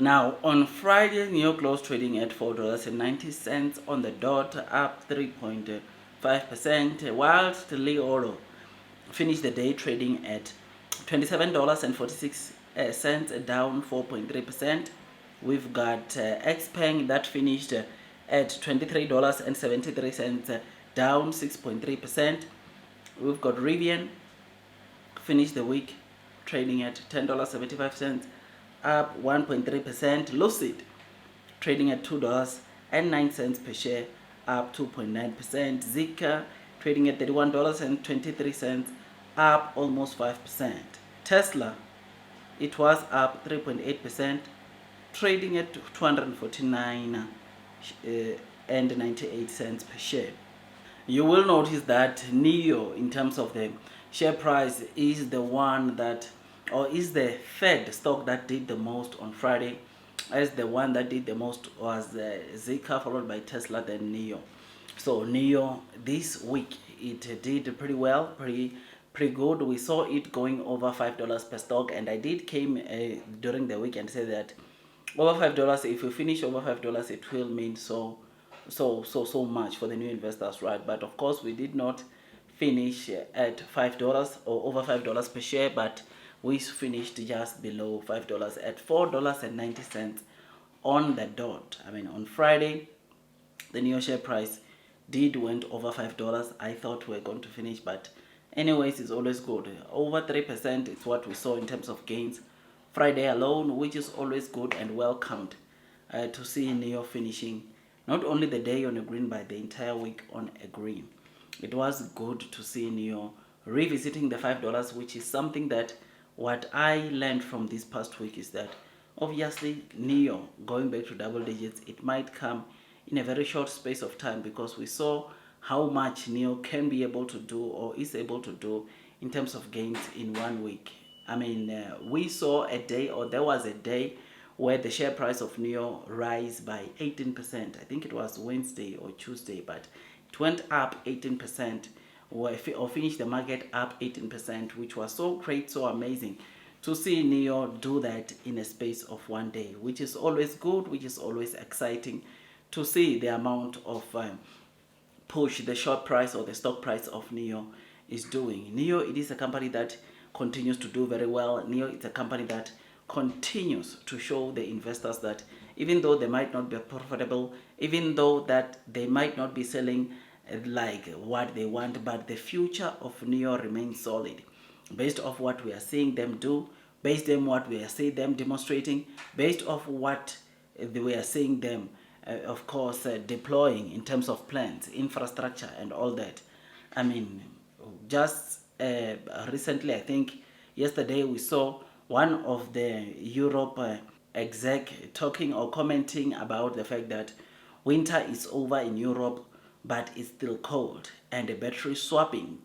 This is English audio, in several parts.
Now, on Friday, Nio closed trading at $4.90 on the dot, up 3.5%, whilst Lioro finished the day trading at $27.46, down 4.3%. We've got Xpeng that finished at $23.73, down 6.3%. We've got Rivian finished the week trading at $10.75, up 1.3%. Lucid trading at $2.09 per share, up 2.9%. Zika trading at $31.23, up almost 5%. Tesla, it was up 3.8%, trading at 249 and 98 cents per share. You will notice that Nio, in terms of the share price, is the one that, or is the third stock that did the most on Friday, as the one that did the most was Zika, followed by Tesla, then Nio. So Nio this week, it did pretty well, pretty good. We saw it going over $5 per stock, and I did came during the week and say that over $5, if you finish over $5, it will mean so much for the new investors, right? But of course, we did not finish at $5 or over $5 per share, but we finished just below $5 at $4.90 on the dot. I mean, on Friday, the new share price did went over $5. I thought we were going to finish, but anyways, it's always good. Over 3% is what we saw in terms of gains Friday alone, which is always good and welcomed to see Nio finishing not only the day on a green, but the entire week on a green. It was good to see Nio revisiting the $5, which is something that what I learned from this past week is that obviously Nio going back to double digits, it might come in a very short space of time, because we saw how much Nio can be able to do or is able to do in terms of gains in 1 week. I mean, we saw a day, or there was a day where the share price of Nio rise by 18%. I think it was Wednesday or Tuesday, but it went up 18%, or finished the market up 18%, which was so great, so amazing to see Nio do that in a space of 1 day, which is always good, which is always exciting to see the amount of push the short price or the stock price of Nio is doing. Nio, it is a company that continues to do very well. Nio, it's a company that continues to show the investors that even though they might not be profitable, even though that they might not be selling like what they want, but the future of Nio remains solid based off what we are seeing them do, based on what we are seeing them demonstrating, based off what we are seeing them of course deploying in terms of plans, infrastructure and all that. I mean, just recently, I think yesterday, we saw one of the Europe exec talking or commenting about the fact that winter is over in Europe, but it's still cold, and the battery swapping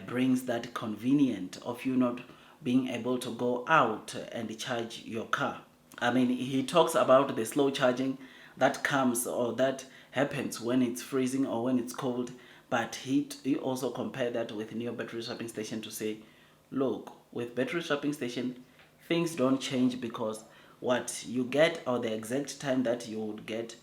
brings that convenient of you not being able to go out and charge your car. I mean, he talks about the slow charging that comes or that happens when it's freezing or when it's cold, but he also compared that with Nio battery swapping station to say, look, with battery swapping station, things don't change, because what you get, or the exact time that you would get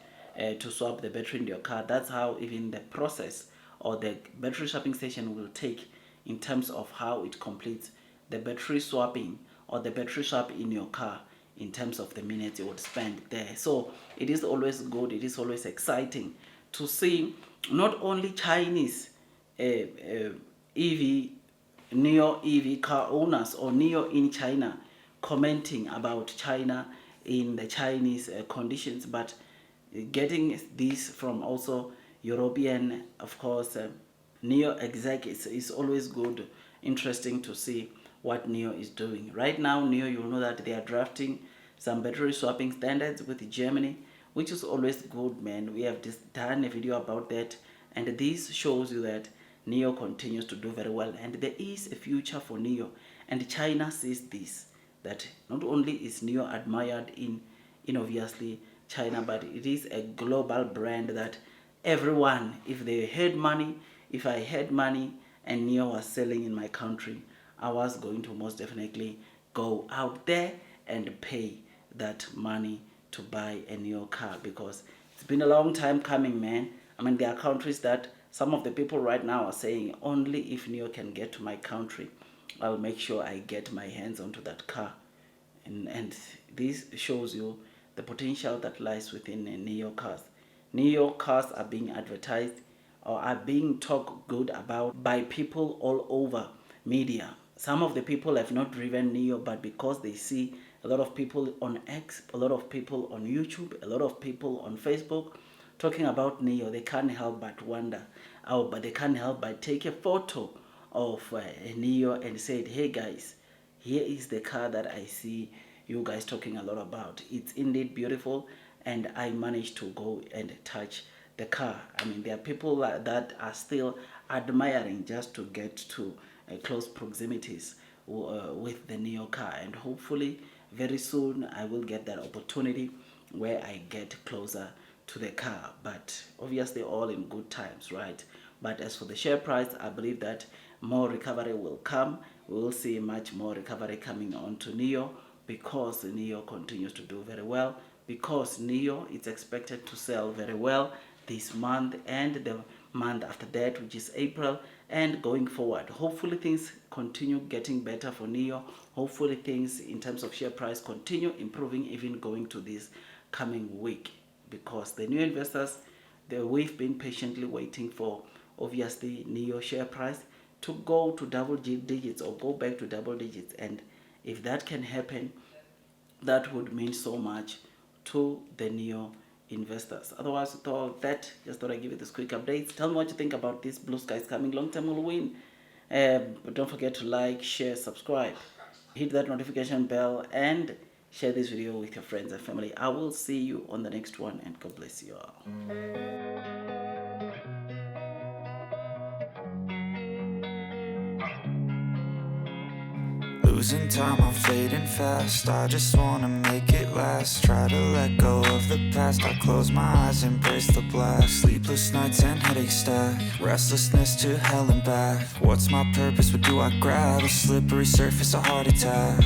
to swap the battery in your car, that's how even the process or the battery swapping station will take in terms of how it completes the battery swapping or the battery swap in your car, in terms of the minutes you would spend there. So it is always good, it is always exciting to see not only Chinese EV, Nio EV car owners or Nio in China commenting about China in the Chinese conditions, but getting this from also European, of course, Nio exec is always good, interesting to see what Nio is doing. Right now, Nio, you'll know that they are drafting some battery swapping standards with Germany, which is always good, man. We have just done a video about that, and this shows you that Nio continues to do very well, and there is a future for Nio, and China sees this, that not only is Nio admired in obviously China, but it is a global brand that everyone, if they had money, if I had money and Nio was selling in my country, I was going to most definitely go out there and pay that money to buy a Nio car, because it's been a long time coming, man. I mean, there are countries that some of the people right now are saying, only if Nio can get to my country, I'll make sure I get my hands onto that car. And this shows you the potential that lies within Nio cars. Nio cars are being advertised or are being talked good about by people all over media. Some of the people have not driven Nio, but because they see a lot of people on X, a lot of people on YouTube, a lot of people on Facebook talking about Nio, they can't help but wonder. Oh, but they can't help but take a photo of a Nio and say, hey guys, here is the car that I see you guys talking a lot about. It's indeed beautiful, and I managed to go and touch the car. I mean, there are people that are still admiring just to get to close proximities with the Nio car, and hopefully very soon I will get that opportunity where I get closer to the car, but obviously all in good times, right? But as for the share price, I believe that more recovery will come. We will see much more recovery coming on to Nio, because Nio continues to do very well, because Nio is expected to sell very well this month and the month after that, which is April, and going forward. Hopefully things continue getting better for Nio. Hopefully things in terms of share price continue improving even going to this coming week, because the new investors, we've been patiently waiting for obviously Nio share price to go to double digits or go back to double digits, and if that can happen, that would mean so much to the Nio investors. Otherwise, with all that, just thought I'd give you this quick update. Tell me what you think about this blue skies coming. Long term will win. But don't forget to like, share, subscribe, hit that notification bell, and share this video with your friends and family. I will see you on the next one, and God bless you all. Losing time, I'm fading fast. I just wanna make it last. Try to let go of the past. I close my eyes, embrace the blast. Sleepless nights and headaches stack. Restlessness to hell and back. What's my purpose? What do I grab? A slippery surface, a heart attack.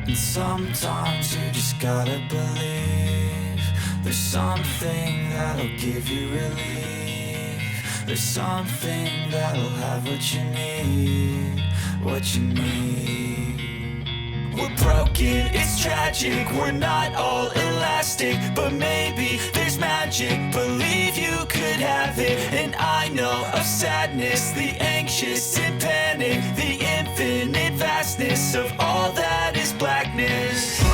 And sometimes you just gotta believe there's something that'll give you relief. There's something that'll have what you need, what you need. We're broken, it's tragic, we're not all elastic, but maybe there's magic. Believe you could have it, and I know of sadness, the anxious and panic, the infinite vastness of all that is blackness.